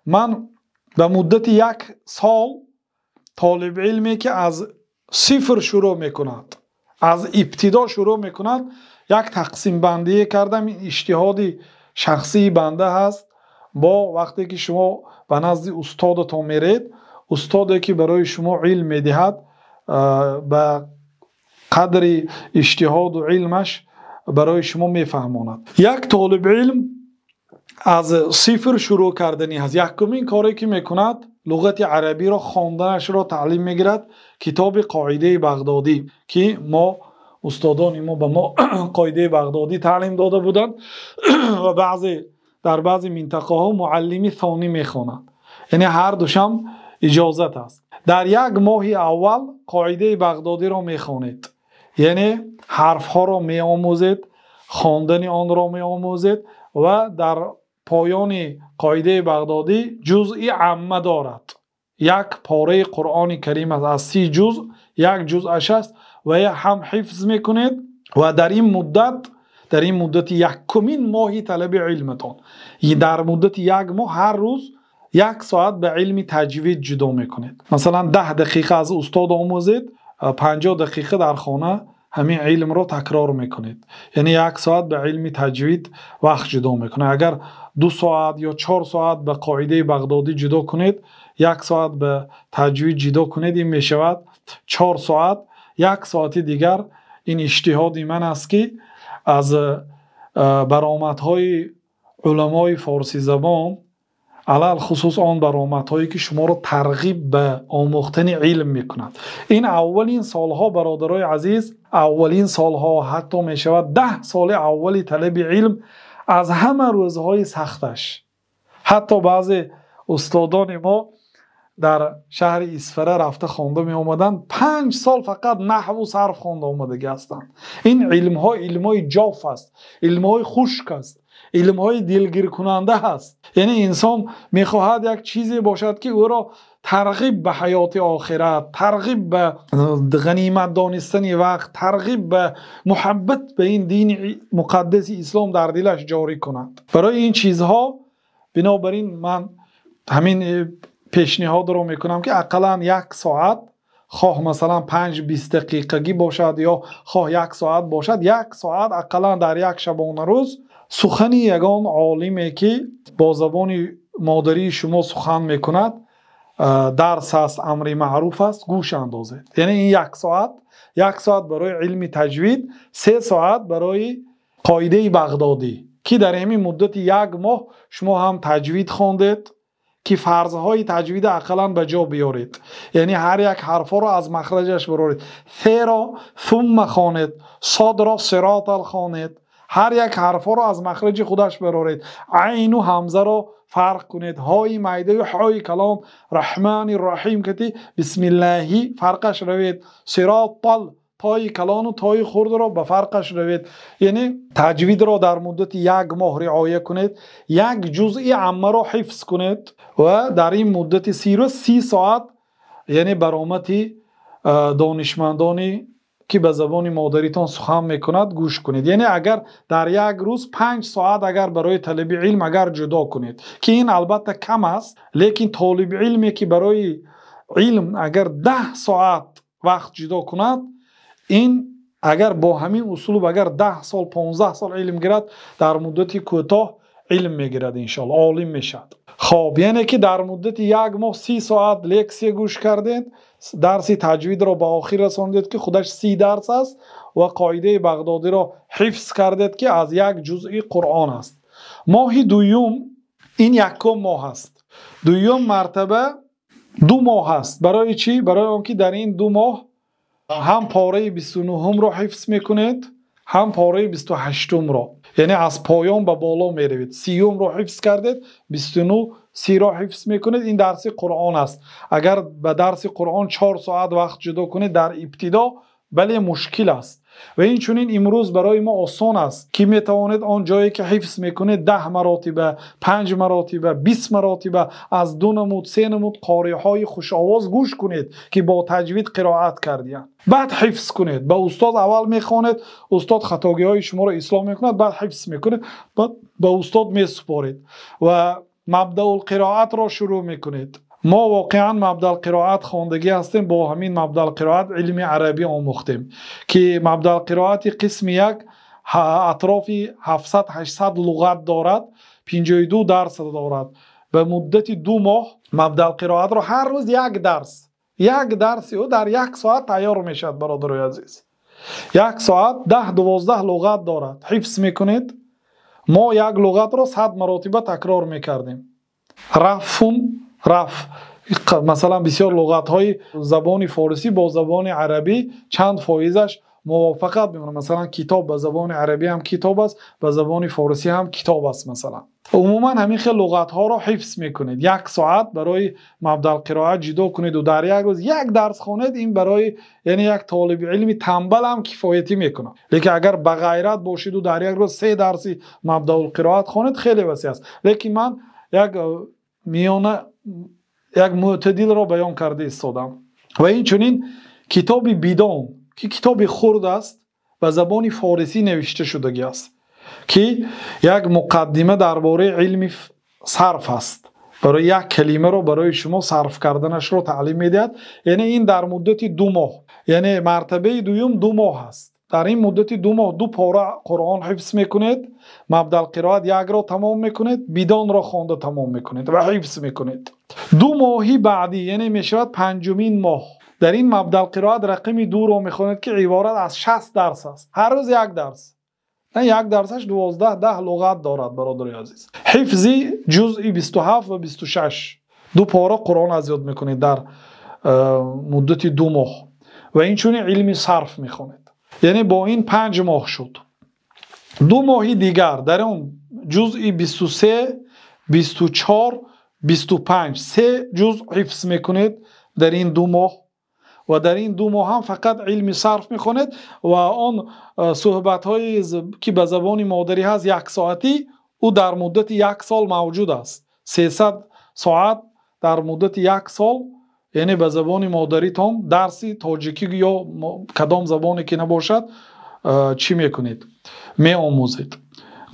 من به مدت یک سال طالب علمی که از صفر شروع میکند، از ابتدا شروع میکند، یک تقسیم بندی کردم. این اجتهادی شخصی بنده هست. با وقتی که شما به نزد استادتون میرید، استادی که برای شما علم میدهد به قدر اجتهاد و علمش برای شما میفهماند. یک طالب علم از صفر شروع کردنی هست. یکمین کاری که میکند لغت عربی را خواندنش را تعلیم میگیرد. کتاب قاعده بغدادی که ما استادان ما به ما قاعده بغدادی تعلیم داده بودند و در بعضی منطقه ها معلمی ثانی میخوانند، یعنی هر دوشم اجازت است. در یک ماه اول قاعده بغدادی را میخوانید، یعنی حرف ها را میآموزید، خواندن آن را میآموزید و در پایان قاعده بغدادی جزئی عامه دارد. یک پاره قرآن کریم است، از 30 جزء یک جزءش است و هم حفظ میکنید و در این مدت یکمین ماه طلب علمتان، در مدت یک ماه هر روز 1 ساعت به علم تجوید جدا میکنید. مثلا 10 دقیقه از استاد آموزید، 50 دقیقه در خانه همین علم رو تکرار میکنید، یعنی 1 ساعت به علم تجوید وقت جدا میکنه. اگر 2 ساعت یا 4 ساعت به قاعده بغدادی جدا کنید، 1 ساعت به تجوید جدا کنید، این میشود 4 ساعت. 1 ساعت دیگر این اجتهادی من است که از برآمدهای علمای فارسی زبان، علل خصوص آن برآمدهایی که شما رو ترغیب به آموختن علم میکند. این اولین سالها برادرای عزیز، اولین سالها، حتی میشود 10 سال اولی طلب علم از همه روزهای سختش. حتی بعضی استادان ما در شهر اصفهان رفته خوانده می آمدند، 5 سال فقط نحو و صرف خوانده آمده هستند. این علم‌های جاف است، علم‌های خشک است، علم‌های دلگیر کننده است. یعنی انسان میخواهد یک چیزی باشد که او را ترغیب به حیات آخرت، ترغیب به غنیمت دانستن وقت، ترغیب به محبت به این دین مقدس اسلام در دلش جاری کند. برای این چیزها بنابراین من همین پیشنهاد رو میکنم که اقلا 1 ساعت، خواه مثلا 5-20 دقیقگی باشد یا خواه 1 ساعت باشد، 1 ساعت اقلا در یک شبانه روز سخن یگان عالمی که با زبان مادری شما سخن میکند، درس است، امر معروف است، گوش اندازید. یعنی این 1 ساعت برای علم تجوید، 3 ساعت برای قاعده بغدادی که در همین مدت 1 ماه شما هم تجوید خواندید که فرضهای تجوید اقلا به جا بیارید. یعنی هر یک حرف را از مخرجش برارید. ث را ثم خوانید، صاد را صراط خوانید، هر یک حرف را از مخرج خودش برارید. عین و حمزه را فرق کنید، های میده و های کلام، رحمان الرحیم کتی بسم اللهی فرقش روید، صراط تای کلان و تای خرد را به فرقش روید. یعنی تجوید را در مدت 1 ماه رعایت کنید، 1 جزئی عامه را حفظ کنید و در این مدت 30 ساعت یعنی برآمد دانشمندانی که به زبان مادریتان سخن میکند گوش کنید. یعنی اگر در 1 روز 5 ساعت اگر برای طلب علم اگر جدا کنید، که این البته کم است، لیکن طالب علمی که برای علم اگر 10 ساعت وقت جدا کند، این اگر با همین اصول اگر 10 سال 15 سال علم گیرد، در مدت کوتاه علم میگیرد، انشاءالله عالم میشد. خب یعنی که در مدت 1 ماه 30 ساعت لکسی گوش کردید، درس تجوید را به آخر رساندید که خودش 30 درس است و قاعده بغدادی را حفظ کردید که از 1 جزئی قرآن است. ماه دوم این 1 ماه است. دوم مرتبه 2 ماه است. برای چی؟ برای آنکه در این 2 ماه هم پاره 29 را حفظ میکنید، هم پاره 28 را، یعنی از پایان به بالا میروید. 30 را حفظ کردید، 29 30 را حفظ میکنید. این درس قرآن است. اگر به درس قرآن 4 ساعت وقت جدا کنید در ابتدا، بله مشکل است و این چونین امروز برای ما آسان است که میتوانید آن جایی که حفظ میکنید 10 مراتبه، 5 مراتبه، 20 مراتبه از 2 نمود 3 نمود قاری های خوش آواز گوش کنید که با تجوید قرائت کردید. بعد حفظ کنید. به استاد اول میخوانید، استاد خطاگی های شما را اصلاح میکند، بعد حفظ میکنید، بعد به استاد میسپارید و مبدأ القرائت را شروع میکنید. ما واقعا مبدأ القرائت خواندگی هستیم، با همین مبدأ القرائت علم عربی آموختیم که مبدأ القرائت قسم یک اطراف 700-800 لغت دارد، 52 درس دارد. به مدت 2 ماه مبدأ القرائت را هر روز یک درس او در 1 ساعت تیار میشد. برادرای عزیز 1 ساعت 10-12 لغت دارد، حفظ میکنید. ما یک لغت را 100 مرتبه تکرار میکردیم. رفع مثلا بسیار لغت های زبان فارسی با زبان عربی چند فایزش موافقت میمونه. مثلا کتاب به زبان عربی هم کتاب است، به زبان فارسی هم کتاب است. مثلا عموما همین خیلی لغت ها را حفظ میکنید. 1 ساعت برای مبدأ القرائت جدا کنید و در یک روز 1 درس خوانید. این برای یعنی یک طالب علمی تنبل هم کفایتی میکنه. لیکن اگر به غیرت باشید و در یک روز 3 درسی مبدأ القرائت خوانید خیلی وسیع است. لیکن من یک میانه یک معتدل را بیان کرده ایستادم. و این چنین کتاب بیدان که کتاب خرد است به زبان فارسی نوشته شدگی است که یک مقدمه درباره علم صرف است. برای یک کلمه رو برای شما صرف کردنش رو تعلیم میدهد. یعنی این در مدت 2 ماه، یعنی مرتبه دوم 2 ماه است. در این مدت 2 ماه 2 پاره قرآن حفظ میکنید. مبدأ القرائت 1 را تمام میکنید، بیدان را خوانده تمام میکنید و حفظ میکنید. 2 ماهی بعدی یعنی میشود 5مین ماه در این مبدأ القرائت رقم 2 را میخوانید که عبارت از 60 درس است. هر روز 1 درس. نه 1 درسش 12 لغت دارد. برادرای عزیز حفظی جزئی 27 و 26 2 پاره قرآن از یاد میکنید در مدت 2 ماه و این چون علمی صرف میخوانید. یعنی با این 5 ماه شد. 2 ماهی دیگر در اون جزئی 23 24 25 3 جزء حفظ میکنید در این 2 ماه و در این 2 ماه هم فقط علمی صرف میخونید و آن صحبت هایی که به زبان مادری هست 1 ساعتی او در مدت 1 سال موجود است. 300 ساعت در مدت 1 سال یعنی به زبان مادری تان درسی تاجیکی یا کدام زبانی که نباشد چی میکنید؟ می آموزید،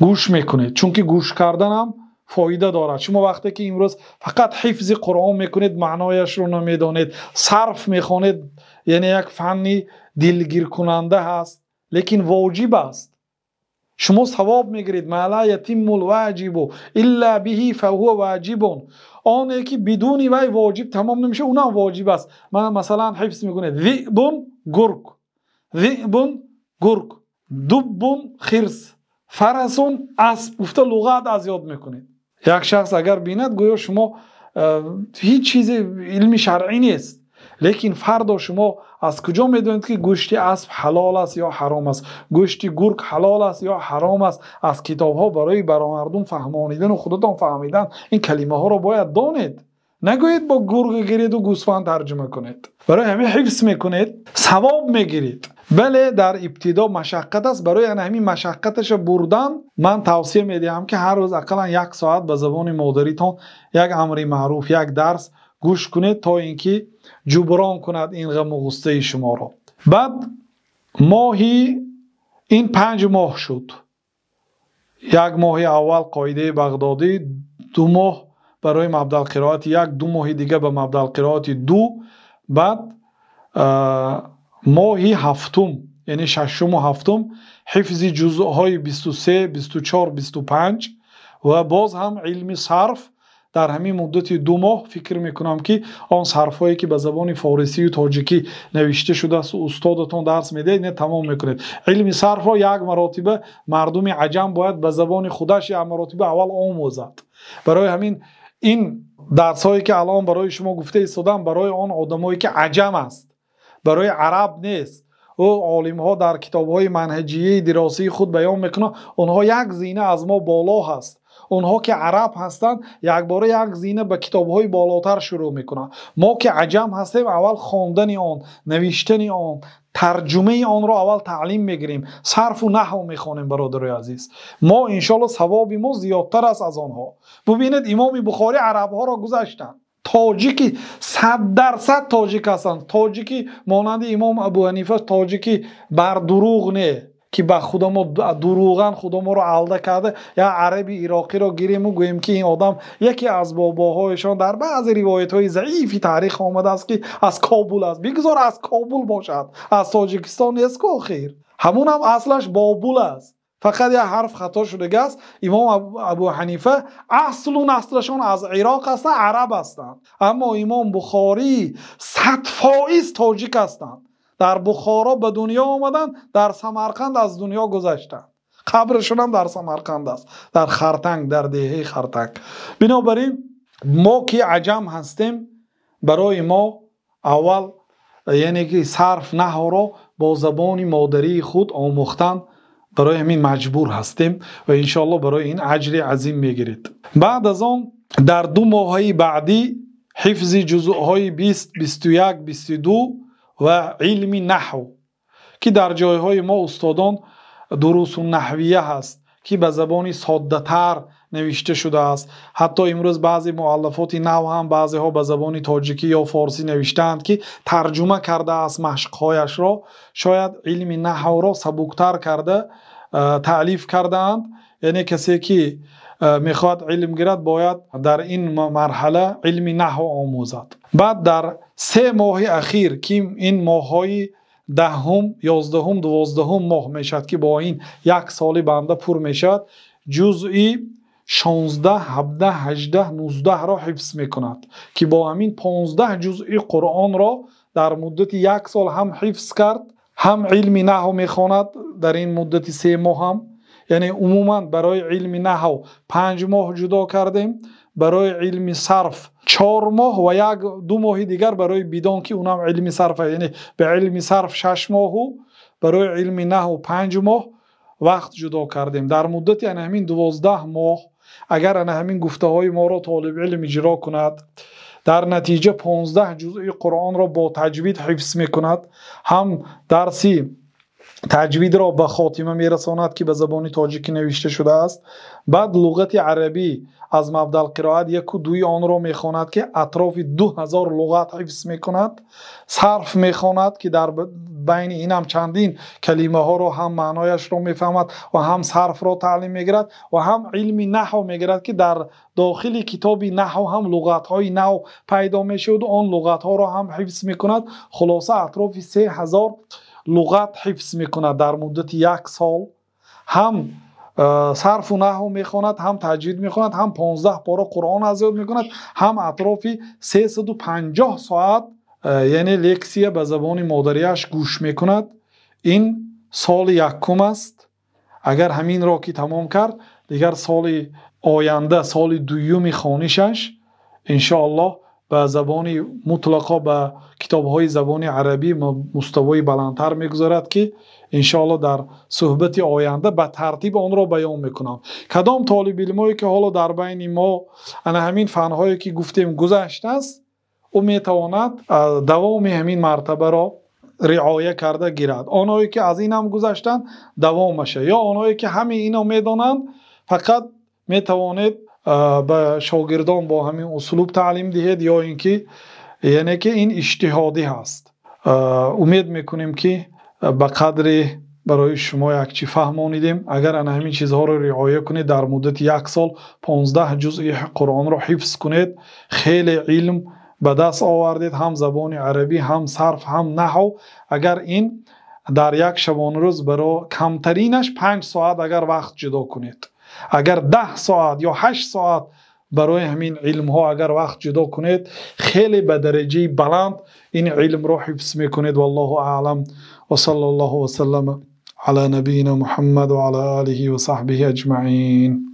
گوش میکنید. چون که گوش کردن هم فایده دارد. شما وقتی که امروز فقط حفظ قرآن میکنید معنایش رو نمیدانید، صرف میخوانید، یعنی یک فنی دلگیر کننده هست لیکن واجب است. شما ثواب میگیرید. ما لا یتم الواجب الا به فهو واجب. آنی که بدون وی واجب تمام نمیشه اونم واجب است. من مثلا حفظ میکنید ذئب گرگ، ذئب گرگ، دب خرس، فرس اسب. گفته لغت از یاد میکنید. یک شخص اگر بیند گویا شما هیچ چیز علمی شرعی نیست، لیکن فردا شما از کجا میدونید که گوشت اسب حلال است یا حرام است، گوشت گرگ حلال است یا حرام است؟ از کتاب ها برای مردم فهمانیدن و خودتان فهمیدن این کلمه ها رو باید دانید. نگویید با گرگ گیرید و گوسفند ترجمه کنید. برای همین حفظ میکنید، ثواب میگیرید. بله در ابتدا مشقت است. برای همین مشقتش بردن من توصیه میدم که هر روز اقلا 1 ساعت به زبان مادریتان یک امر معروف، 1 درس گوش کنید تا اینکه جبران کند این غم و غصه شما را. بعد ماهی این 5 ماه شد. 1 ماه اول قاعده بغدادی، 2 ماه برای مبدأ القرائت 1، 2 ماه دیگه به مبدأ القرائت 2، بعد ماهی 7 یعنی 6 و 7 حفظ جزءهای 23 24 25 و باز هم علمی صرف. در همین مدت 2 ماه فکر میکنم که آن صرف هایی که به زبان فارسی و تاجیکی نوشته شده است و استادتون درس میده اینه تمام میکنید. علمی صرف را 1 مرتبه مردم عجم باید به زبان خودش 1 مرتبه اول آموزد. برای همین این درس هایی که الان برای شما گفته ایستادم برای آن آدمایی که عجم است، برای عرب نیست. و عالم ها در کتاب های منهجیه دراسی خود بیان میکنه اونها 1 زینه از ما بالا هست. اونها که عرب هستند یک باره 1 زینه به کتاب های بالاتر شروع میکنن. ما که عجم هستیم اول خواندن آن، نوشتن آن، ترجمه آن را اول تعلیم میگیریم، صرف و نحو میخوانیم. برادرای عزیز ما انشالله ثواب ما زیادتر است از آنها. ببینید امام بخاری عرب ها را گذاشتن. تاجیکی 100% تاجیک هستند. تاجیکی مانند امام ابو حنیفه تاجیکی بر دروغ نه، که به خدا ما دروغن خدا ما رو علده کرده، یا عربی عراقی رو گیریم و گوییم که این آدم یکی از باباهایشان در بعضی روایت های ضعیفی تاریخ آمده است که از کابل است. بگذار از کابل باشد، از تاجیکستان نیست که خیر، همون هم اصلش بابل است، فقط یه حرف خطا شده است. امام ابو حنیفه اصل و نسلشان از عراق هستند، عرب هستند، اما امام بخاری 100% تاجیک هستند. در بخارا به دنیا آمدن، در سمرقند از دنیا گذشتند، قبرشون هم در سمرقند است، در خرتنگ، در دهه خرتنگ. بنابراین ما که عجم هستیم، برای ما اول یعنی که صرف نحو را با زبان مادری خود آموختن، برای همین مجبور هستیم و انشاءالله برای این اجر عظیم میگیرید. بعد از آن در 2 ماهه بعدی حفظ جزءهای 20 21 22 و علم نحو که در جایهای ما استادان دروس نحویه هست که به زبانی ساده تر نوشته شده است. حتی امروز بعضی مؤلفات نحو هم بعضی ها به زبان تاجیکی یا فارسی نوشتند که ترجمه کرده است مشقهایش را. شاید علم نحو را سبکتر کرده تألیف کردند، یعنی کسی که میخواد علم گیرد باید در این مرحله علم نحو آموزد. بعد در 3 ماه اخیر که این ماههای 10م 11م 12م ماه میشد که با این 1 سال بنده پر میشد، جزئی 16 17 18 19 را حفظ میکند که با همین 15 جزئی قرآن را در مدت 1 سال هم حفظ کرد، هم علم نحو میخواند در این مدت 3 ماه هم. یعنی عموما برای علم نحو 5 ماه جدا کردیم، برای علم صرف 4 ماه و 1-2 ماه دیگر برای بدان که اونم علم صرف، یعنی به علم صرف 6 ماه و برای علم نحو 5 ماه وقت جدا کردیم. در مدت یعنی همین 12 ماه اگر همین گفته های ما را طالب علم اجرا کند، در نتیجه 15 جزء قرآن را با تجوید حفظ میکند، هم درسی تجوید را به خاتمه میرساند که به زبان تاجیکی نوشته شده است. بعد لغت عربی از مبدأ القرائت 1 و 2 آن را میخواند که اطراف 2000 لغت حفظ میکند. صرف میخواند که در بین این هم چندین کلمه ها را هم معنایش را میفهمد و هم صرف را تعلیم میگیرد و هم علم نحو میگیرد که در داخل کتاب نحو هم لغت های نو پیدا میشود و آن لغت ها را هم حفظ میکند. خلاصه اطراف 3000 لغت حفظ میکند در مدت 1 سال. هم صرف و نحو میخواند، هم تجوید میخواند، هم 15 پاره قرآن از یاد میکند، هم اطراف 350 ساعت یعنی لکسیه به زبان مادریش گوش میکند. این سال 1 است. اگر همین را که تمام کرد، دیگر سال آینده سال 2 خوانشش انشاءالله به زبان مطلقا به کتاب‌های زبان عربی مستوی بلندتر میگذارد که انشاءالله در صحبت آینده به ترتیب آن را بیان میکنم. کدام طالب علمایی که حالا در بین ما همین فن‌هایی که گفتیم گذشته است، او میتواند دوام همین مرتبه را رعایت کرده گیرد. آنهایی که از این هم گذشتن دوامش، یا آنهایی که همین اینا میدانند فقط میتواند به شاگردان با همین اسلوب تعلیم دهید، یا اینکه یعنی که این اجتهادی هست. امید میکنیم که به قدر برای شما یک چی فهمانیدیم. اگر همین چیزها رو رعایت کنید، در مدت 1 سال 15 جزء قرآن رو حفظ کنید، خیلی علم به دست آوردید، هم زبان عربی، هم صرف، هم نحو. اگر این در 1 شبانه روز برای کمترینش 5 ساعت اگر وقت جدا کنید، اگر 10 ساعت یا 8 ساعت برای همین علم ها اگر وقت جدا کنید، خیلی به درجه بلند این علم رو حفظ میکنید. والله اعلم و صلی الله و سلم علی نبینا محمد و علی آله و صحبه اجمعین.